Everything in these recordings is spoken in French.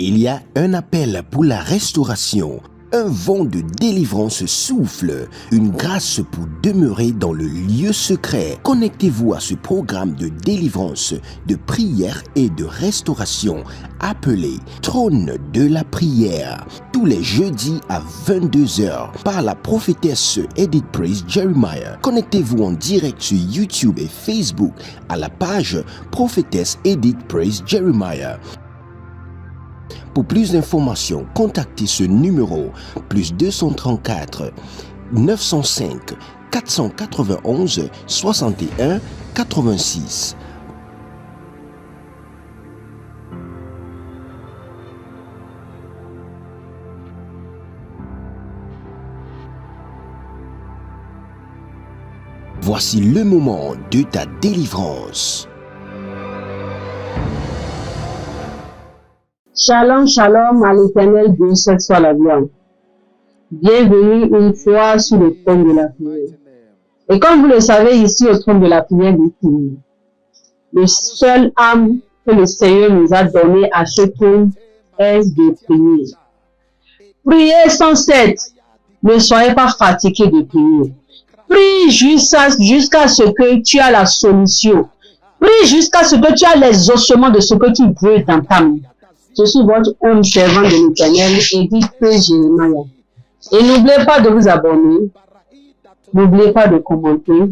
Il y a un appel pour la restauration. Un vent de délivrance souffle, une grâce pour demeurer dans le lieu secret. Connectez-vous à ce programme de délivrance, de prière et de restauration appelé Trône de la prière, tous les jeudis à 22h par la prophétesse Edith Praise Jeremiah. Connectez-vous en direct sur YouTube et Facebook à la page prophétesse Edith Praise Jeremiah. Pour plus d'informations, contactez ce numéro +234 905 491 61 86. Voici le moment de ta délivrance. Shalom, shalom à l'Éternel Dieu, seul soit la gloire. Bienvenue une fois sur le trône de la prière. Et comme vous le savez, ici au trône de la prière, le seul âme que le Seigneur nous a donné à ce trône est de prier. Priez sans cesse. Ne soyez pas fatigués de prier. Prie jusqu'à ce que tu as la solution. Prie jusqu'à ce que tu as les ossements de ce que tu veux dans ta main. Je suis votre homme servant de l'Éternel, Edith Praise Jeremiah. Et n'oubliez pas de vous abonner, n'oubliez pas de commenter,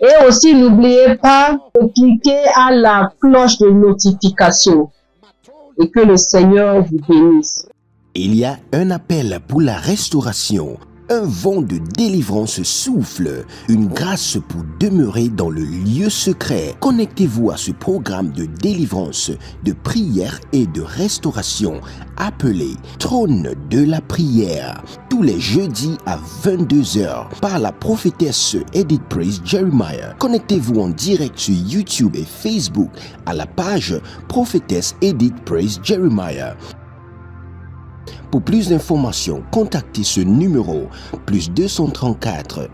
et aussi n'oubliez pas de cliquer à la cloche de notification. Et que le Seigneur vous bénisse. Il y a un appel pour la restauration. Un vent de délivrance souffle, une grâce pour demeurer dans le lieu secret. Connectez-vous à ce programme de délivrance, de prière et de restauration appelé Trône de la prière, tous les jeudis à 22h par la prophétesse Edith Praise Jeremiah. Connectez-vous en direct sur YouTube et Facebook à la page prophétesse Edith Praise Jeremiah. Pour plus d'informations, contactez ce numéro +234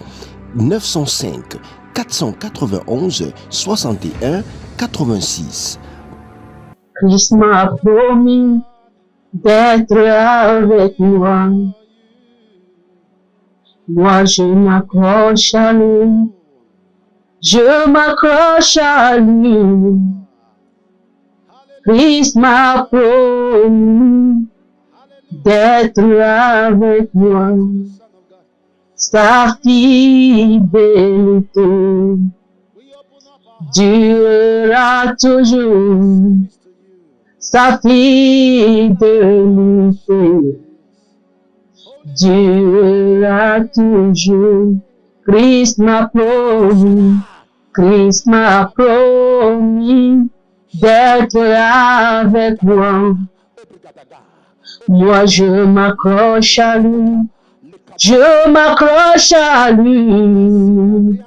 905 491 61 86. Christ m'a promis d'être avec moi. Moi, je m'accroche à lui. Je m'accroche à lui. Christ m'a promis d'être avec moi. Sa fidélité durera toujours. Sa fidélité durera toujours. Christ m'a promis d'être avec moi. Moi, je m'accroche à lui. Je m'accroche à lui.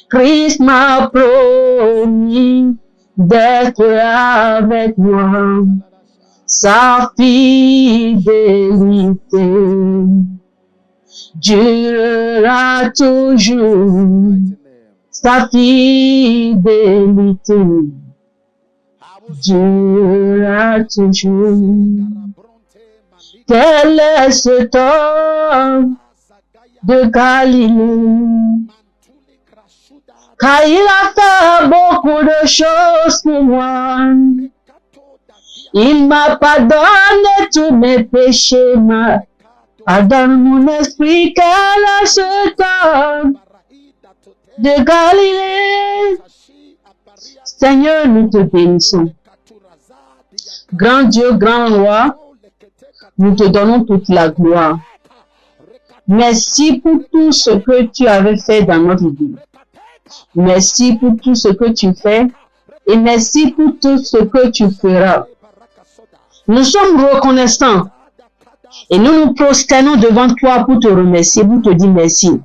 Christ m'a promis d'être avec moi. Sa fidélité durera toujours. Sa fidélité durera toujours. Quel est cet homme de Galilée? Car il a fait beaucoup de choses pour moi. Il m'a pardonné tous mes péchés. Pardonne mon esprit. Quel est cet homme de Galilée? Seigneur, nous te bénissons. Grand Dieu, grand roi, nous te donnons toute la gloire. Merci pour tout ce que tu avais fait dans notre vie. Merci pour tout ce que tu fais et merci pour tout ce que tu feras. Nous sommes reconnaissants et nous nous prosternons devant toi pour te remercier, pour te dire merci.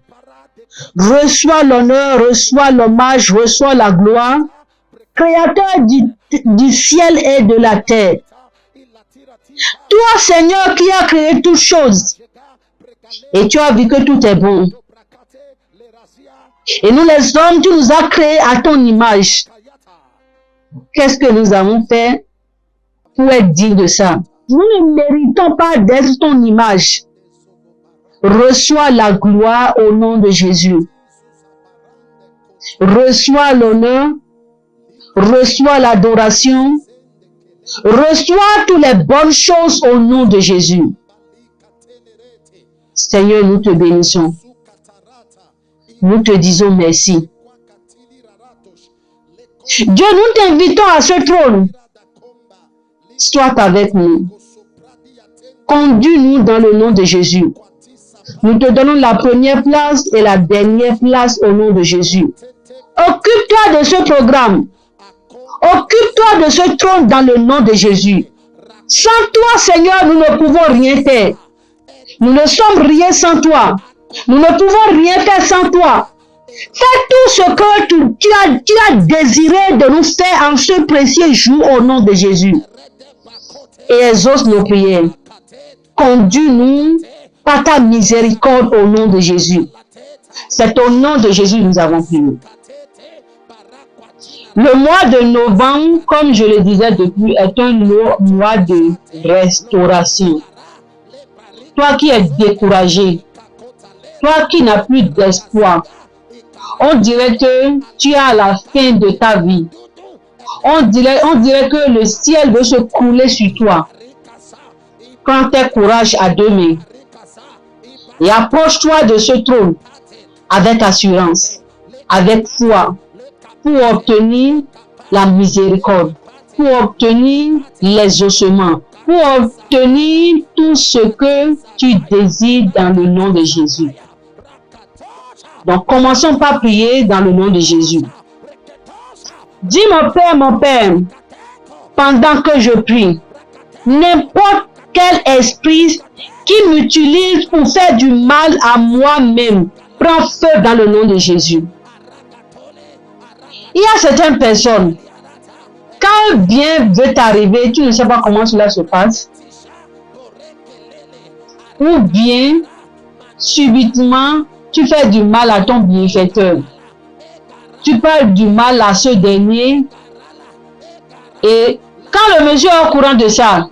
Reçois l'honneur, reçois l'hommage, reçois la gloire. Créateur du ciel et de la terre. Toi, Seigneur, qui as créé toutes choses. Et tu as vu que tout est bon. Et nous, les hommes, tu nous as créés à ton image. Qu'est-ce que nous avons fait? pour être digne de ça. Nous ne méritons pas d'être ton image. Reçois la gloire au nom de Jésus. Reçois l'honneur. Reçois l'adoration. Reçois toutes les bonnes choses au nom de Jésus. Seigneur, nous te bénissons. Nous te disons merci. Dieu, nous t'invitons à ce trône. Sois avec nous. Conduis-nous dans le nom de Jésus. Nous te donnons la première place et la dernière place au nom de Jésus. Occupe-toi de ce programme. Occupe-toi de ce trône dans le nom de Jésus. Sans toi, Seigneur, nous ne pouvons rien faire. Nous ne sommes rien sans toi. Nous ne pouvons rien faire sans toi. Fais tout ce que tu as désiré de nous faire en ce précieux jour au nom de Jésus. Et exauce nos prières. Conduis-nous par ta miséricorde au nom de Jésus. C'est au nom de Jésus que nous avons prié. Le mois de novembre, comme je le disais depuis, est un mois de restauration. Toi qui es découragé, toi qui n'as plus d'espoir, on dirait que tu es à la fin de ta vie. On dirait que le ciel veut se couler sur toi. Prends tes courage à deux mains et approche-toi de ce trône avec assurance, avec foi, pour obtenir la miséricorde, pour obtenir l'exaucement, pour obtenir tout ce que tu désires dans le nom de Jésus. Donc, commençons par prier dans le nom de Jésus. Dis mon Père, pendant que je prie, n'importe quel esprit qui m'utilise pour faire du mal à moi-même, prends feu dans le nom de Jésus. Il y a certaines personnes, quand un bien veut t'arriver, tu ne sais pas comment cela se passe. Ou bien, subitement, tu fais du mal à ton bienfaiteur. Tu parles du mal à ce dernier. Et quand le monsieur est au courant de ça,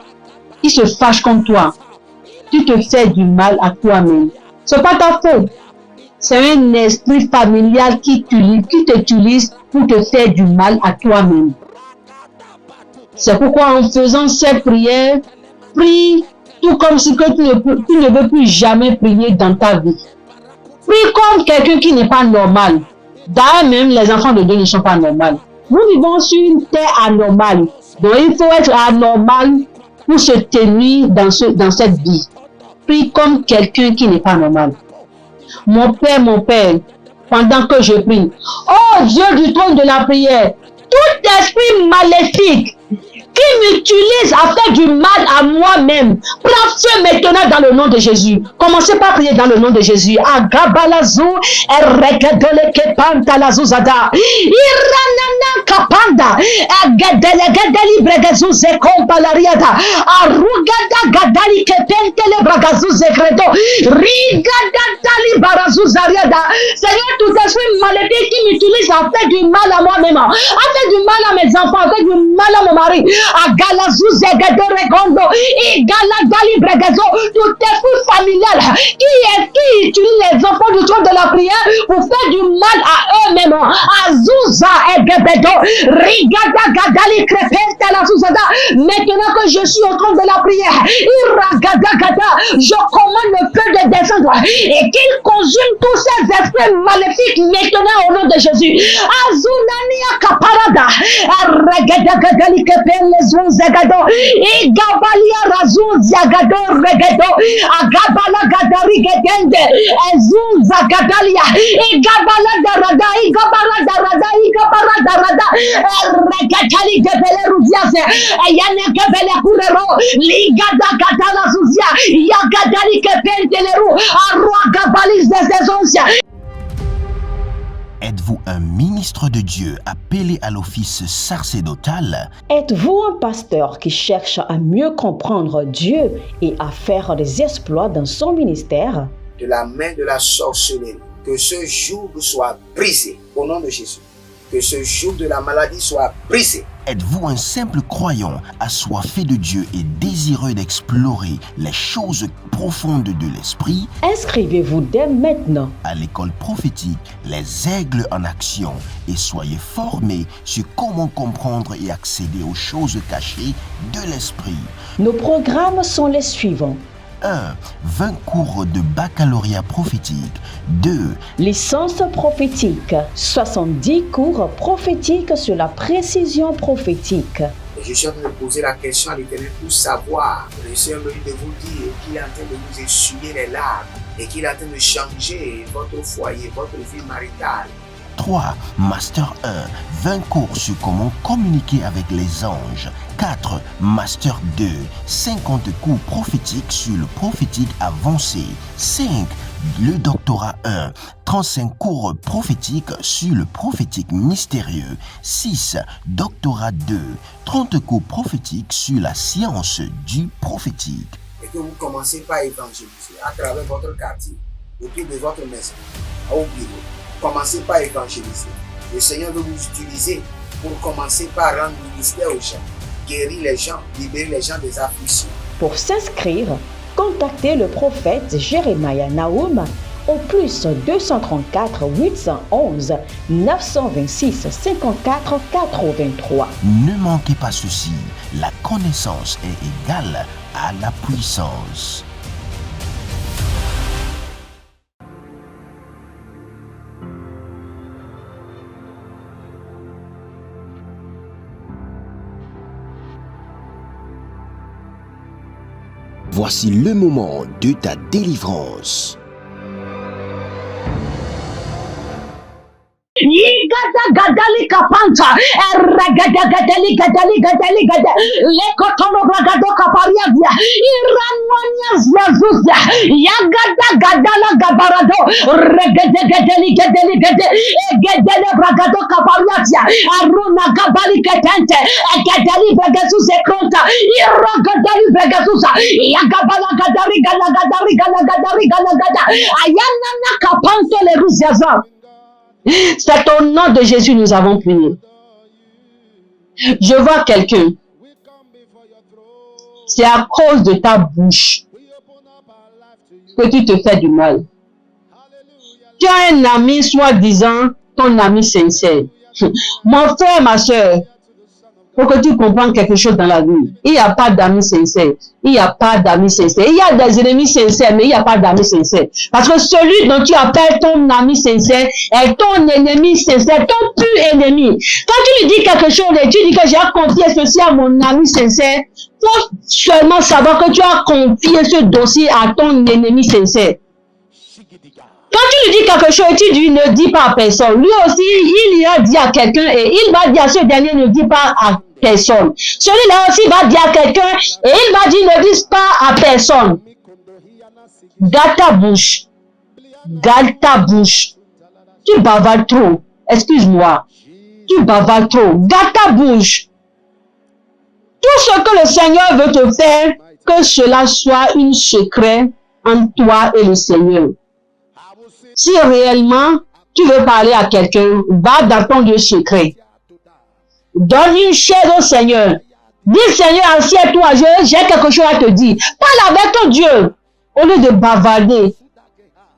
il se fâche contre toi. Tu te fais du mal à toi-même. Ce n'est pas ta faute. C'est un esprit familial qui t'utilise pour te faire du mal à toi-même. C'est pourquoi en faisant cette prière, prie tout comme si que tu ne veux plus jamais prier dans ta vie. Prie comme quelqu'un qui n'est pas normal. D'ailleurs même, les enfants de Dieu ne sont pas normaux. Nous vivons sur une terre anormale. Donc il faut être anormal pour se tenir dans cette vie. Prie comme quelqu'un qui n'est pas normal. Mon Père, pendant que je prie, oh Dieu du trône de la prière, tout esprit maléfique qui m'utilise à faire du mal à moi-même, prends feu maintenant dans le nom de Jésus. Commencez par prier dans le nom de Jésus. Agabalazu, Erekedole Kepanta Lazuzada, Iranana Kapanda, Agadeli Bregazu Zekompa Lariada, Arugada Gadali Kepentele Bragazu Zekredo, Rigada Dali Barazu Zariada. Seigneur, tout esprit maléfique qui m'utilise à faire du mal à moi-même, à faire du mal à mes enfants, à faire du mal à mon mari. Tout esprit familial qui utilise les enfants du trône de la prière pour faire du mal à eux-mêmes. Azusa et Gebedo, Rigada Gadali Crepenta la Zuzada. Maintenant que je suis au trône de la prière, Iragada Gada, je commande le feu de descendre et qu'il consume tous ces esprits maléfiques maintenant au nom de Jésus. Azunania Kaparada, Regada Gadali Crepenta. Zagado, Igabalia Razun Zagado Regado, Agabala Gadari Gedende, Ezun Zagadalia, Igabala Darada, Igabala Darada, Igabala Darada, Regatali de Beleruziase, Ayane Gabele Kurero, Ligada Gadala Zuzia, Yagadali Kepenteleru, Arua Gabalis de Zezonsia. Êtes-vous un ministre de Dieu appelé à l'office sacerdotal? Êtes-vous un pasteur qui cherche à mieux comprendre Dieu et à faire des exploits dans son ministère? De la main de la sorcellerie, que ce joug soit brisé au nom de Jésus. Que ce joug de la maladie soit brisé Êtes-vous un simple croyant assoiffé de Dieu et désireux d'explorer les choses profondes de l'esprit? Inscrivez-vous dès maintenant À l'école prophétique Les Aigles en Action et soyez formés sur comment comprendre et accéder aux choses cachées de l'esprit. Nos programmes sont les suivants. 1. 20 cours de baccalauréat prophétique. 2. Licence prophétique. 70 cours prophétiques sur la précision prophétique. Et je suis en train de poser la question à l'Éternel pour savoir. Le Seigneur me dit de vous dire qu'il est en train de vous essuyer les larmes et qu'il est en train de changer votre foyer, votre vie maritale. 3. Master 1. 20 cours sur comment communiquer avec les anges. 4. Master 2. 50 cours prophétiques sur le prophétique avancé. 5. Le doctorat 1. 35 cours prophétiques sur le prophétique mystérieux. 6. Doctorat 2. 30 cours prophétiques sur la science du prophétique. Et que vous commencez par évangéliser à travers votre quartier, autour de votre maison, au bureau. Commencez par évangéliser. Le Seigneur veut vous utiliser pour commencer par rendre ministère aux gens, guérir les gens, libérer les gens des afflictions. Pour s'inscrire, contactez le prophète Jérémie Naoum au plus 234 811 926 54 83. Ne manquez pas ceci, la connaissance est égale à la puissance. Voici le moment de ta délivrance. Gadali kapanta, gadali le kotono bragado kaparia via, iranwania zazuzia, gadala gabarado, gadali bragado kaparia via, aruna gabali ketente, gadali bragazu zekronta, gadali bragazuza, gabala gadari gada, ayana na kapanto le ruziaza. C'est au nom de Jésus nous avons prié. Je vois quelqu'un. C'est à cause de ta bouche que tu te fais du mal. Tu as un ami soi-disant ton ami sincère. Mon frère, ma soeur, pour que tu comprennes quelque chose dans la vie, il n'y a pas d'amis sincères. Il n'y a pas d'amis sincères. Il y a des ennemis sincères, mais il n'y a pas d'amis sincères. Parce que celui dont tu appelles ton ami sincère est ton ennemi sincère, ton pur ennemi. Quand tu lui dis quelque chose et tu dis que j'ai confié ceci à mon ami sincère, il faut seulement savoir que tu as confié ce dossier à ton ennemi sincère. Quand tu lui dis quelque chose, tu dis ne dis pas à personne. Lui aussi, il ira dire à quelqu'un et il va dire à ce dernier ne dis pas à personne. Celui-là aussi va dire à quelqu'un et il va dire ne dis pas à personne. Garde ta bouche. Garde ta bouche. Tu bavardes trop. Excuse-moi. Tu bavardes trop. Garde ta bouche. Tout ce que le Seigneur veut te faire, que cela soit un secret entre toi et le Seigneur. Si réellement tu veux parler à quelqu'un, va dans ton lieu secret. Donne une chaise au Seigneur. Dis Seigneur, assieds-toi, j'ai quelque chose à te dire. Parle avec ton Dieu au lieu de bavarder.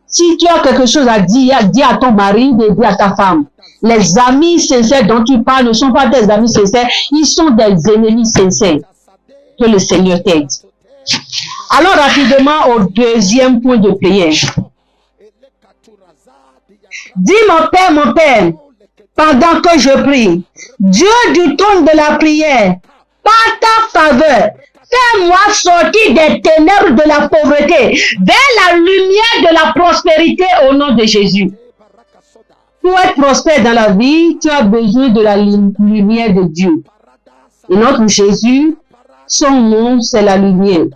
Si tu as quelque chose à dire, dis à ton mari, dis à ta femme. Les amis sincères dont tu parles ne sont pas des amis sincères, ils sont des ennemis sincères. Que le Seigneur t'aide. Alors rapidement au deuxième point de prière. Dis mon Père, pendant que je prie, Dieu du trône de la prière, par ta faveur, fais-moi sortir des ténèbres de la pauvreté vers la lumière de la prospérité au nom de Jésus. Pour être prospère dans la vie, tu as besoin de la lumière de Dieu. Et notre Jésus, son nom, c'est la lumière.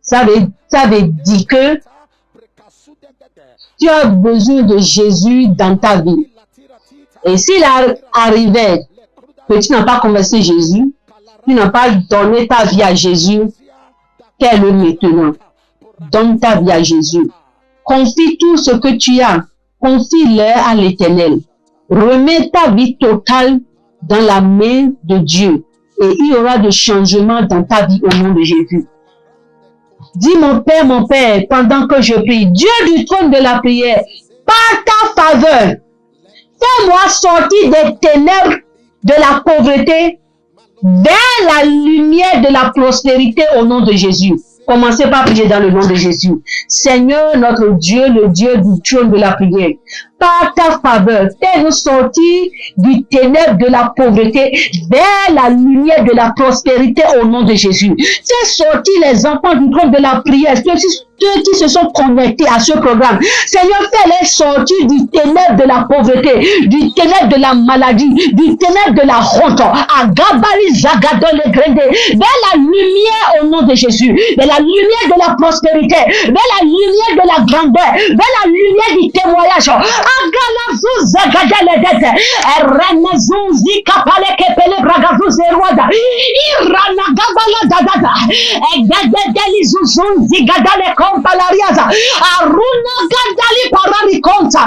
Ça veut dire que tu as besoin de Jésus dans ta vie. Et s'il arrivait que tu n'as pas conversé Jésus, tu n'as pas donné ta vie à Jésus, fais-le maintenant. Donne ta vie à Jésus. Confie tout ce que tu as. Confie-le à l'Éternel. Remets ta vie totale dans la main de Dieu. et il y aura des changements dans ta vie au nom de Jésus. Dis mon Père, pendant que je prie, Dieu du trône de la prière, par ta faveur, fais-moi sortir des ténèbres de la pauvreté vers la lumière de la prospérité au nom de Jésus. Commencez par prier dans le nom de Jésus. Seigneur, notre Dieu, le Dieu du trône de la prière, par ta faveur, fais-nous sortir du ténèbre de la pauvreté vers la lumière de la prospérité au nom de Jésus. Fais sortir les enfants du trône de la prière, ceux qui se sont connectés à ce programme. Seigneur, fais-les sortir du ténèbre de la pauvreté, du ténèbre de la maladie, du ténèbre de la honte, à Gabali Zagadon le Grande, vers la lumière au nom de Jésus, vers la lumière de la prospérité, vers la lumière de la grandeur, vers la lumière du témoignage. Agalazu Zagadale Dete, Erenazu Zikapale Kepele Bragazu Zerwada, Irana Gabala Dadada, Egadeli Zuzun Zigadale Kompalariaza, Aruna Gadali Parari Konta,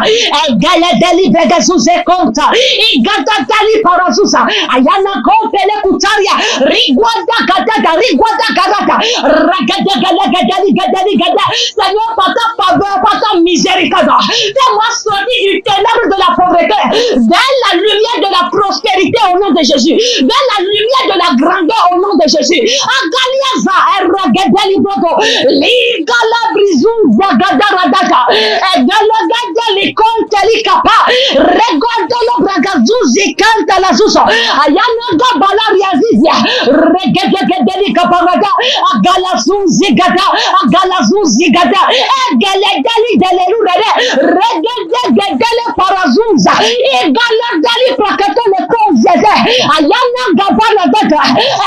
Egaledeli Vegazuze Konta, Igadali Parazuza, Ayana Kompele Kutaria, Rigwada Gadada, Rigwada Gadada, Ragadagali Gadali Gada, Seigneur, par ta faveur, par ta miséricorde, fais-moi sortir du ténèbre de la pauvreté, vers la lumière de la prospérité au nom de Jésus, vers la lumière de la grandeur au nom de Jésus. Agaliaza, Eragadali Bodo, Ligala Brizou, Zagadaradata, Egalagadali Konteli Kapa, Regodolo Bragazuzi Kanta Lazuso, Ayana Gabala Riazizia, Regadali Kaparada, Agalazun Zigada, Agalazun Zigada, Egaledali Delurere, Regadali Parazunza, Egaladali Prakato le Konzeze, Ayana Gabala Data,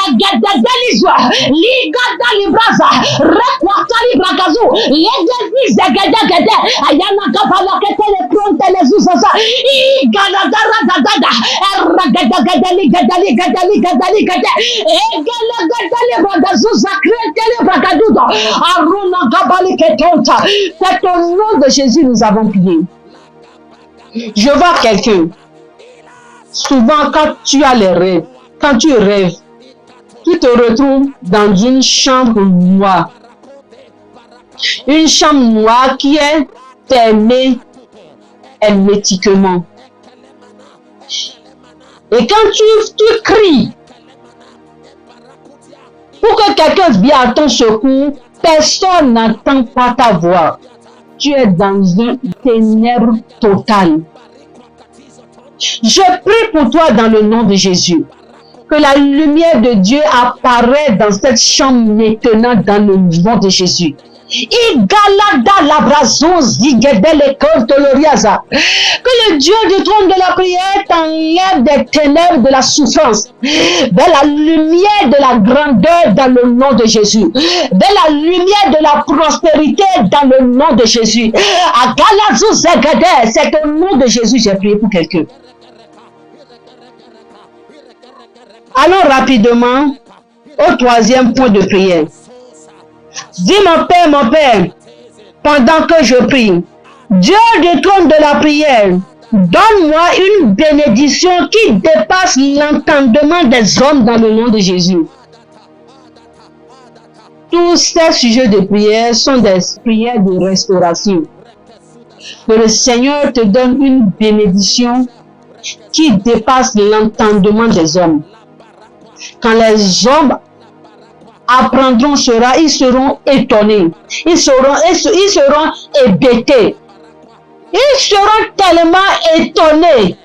Egaladali Zwa, Ligadali Braza, Rekwatali Bragazu, Legezi Zagadagade, Ayana Gabala Ketele Pronte le Zuzaza, Igaladara Dada, Eragagadali Gadali Gadali Gadali Gada, Egalagadali Bragazuza, Kretele Bragadudo, Aruna Gabali Ketonta. C'est au nom de Jésus nous avons prié. Je vois quelqu'un. Souvent, quand tu as les rêves, quand tu rêves, tu te retrouves dans une chambre noire. Une chambre noire qui est fermée hermétiquement. Et quand tu cries pour que quelqu'un vienne à ton secours, personne n'entend pas ta voix. Tu es dans un ténèbre total. Je prie pour toi dans le nom de Jésus. Que la lumière de Dieu apparaît dans cette chambre maintenant dans le nom de Jésus. Que le Dieu du trône de la prière t'enlève des ténèbres de la souffrance vers la lumière de la grandeur dans le nom de Jésus, vers la lumière de la prospérité dans le nom de Jésus. C'est au nom de Jésus j'ai prié pour quelqu'un. Allons rapidement au troisième point de prière. Dis mon Père, pendant que je prie, Dieu du trône de la prière, donne-moi une bénédiction qui dépasse l'entendement des hommes dans le nom de Jésus. Tous ces sujets de prière sont des prières de restauration. Que le Seigneur te donne une bénédiction qui dépasse l'entendement des hommes. Quand les hommes apprendront cela, ils seront étonnés, ils seront hébétés, ils seront tellement étonnés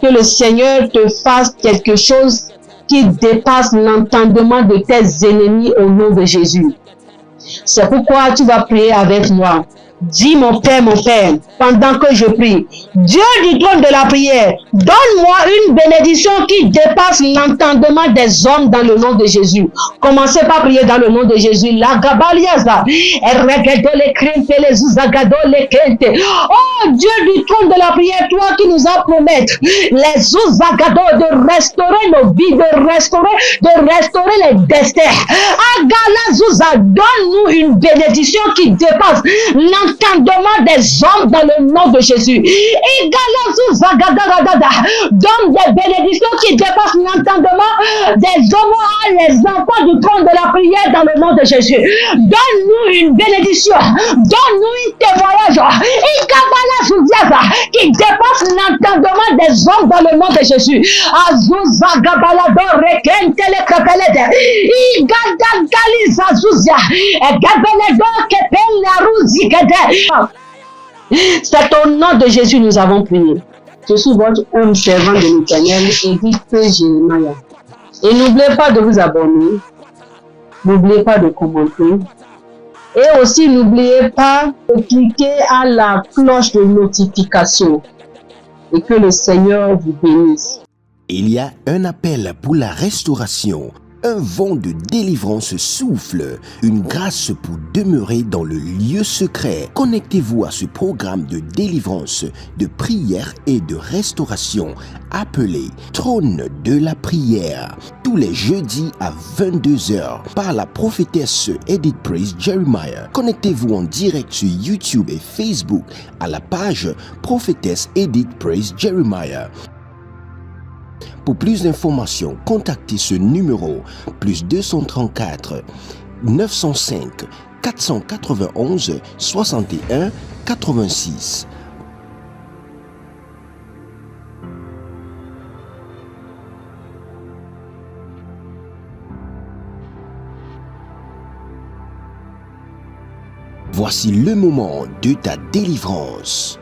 que le Seigneur te fasse quelque chose qui dépasse l'entendement de tes ennemis au nom de Jésus. C'est pourquoi tu vas prier avec moi. Dis mon Père, pendant que je prie, Dieu du trône de la prière, donne-moi une bénédiction qui dépasse l'entendement des hommes dans le nom de Jésus. Commencez par prier dans le nom de Jésus. La gabaliaza, oh Dieu du trône de la prière, toi qui nous as promis les Zuzagado de restaurer nos vies, de restaurer les destins. Agala Zuza, donne-nous une bénédiction qui dépasse l'entendement l'entendement des hommes dans le nom de Jésus. Donne des bénédictions qui dépassent l'entendement des hommes à les enfants du trône de la prière dans le nom de Jésus. Donne-nous une bénédiction. Donne-nous un témoignage qui dépasse l'entendement des hommes dans le nom de Jésus. C'est au nom de Jésus nous avons prié. Je suis votre homme servant de l'Éternel, Edith Jérémie. Et n'oubliez pas de vous abonner. N'oubliez pas de commenter. Et aussi n'oubliez pas de cliquer à la cloche de notification. Et que le Seigneur vous bénisse. Il y a un appel pour la restauration. Un vent de délivrance souffle, une grâce pour demeurer dans le lieu secret. Connectez-vous à ce programme de délivrance, de prière et de restauration appelé Trône de la prière, tous les jeudis à 22h par la prophétesse Edith Praise Jeremiah. Connectez-vous en direct sur YouTube et Facebook à la page prophétesse Edith Praise Jeremiah. Pour plus d'informations, contactez ce numéro +234 905 491 61 86. Voici le moment de ta délivrance.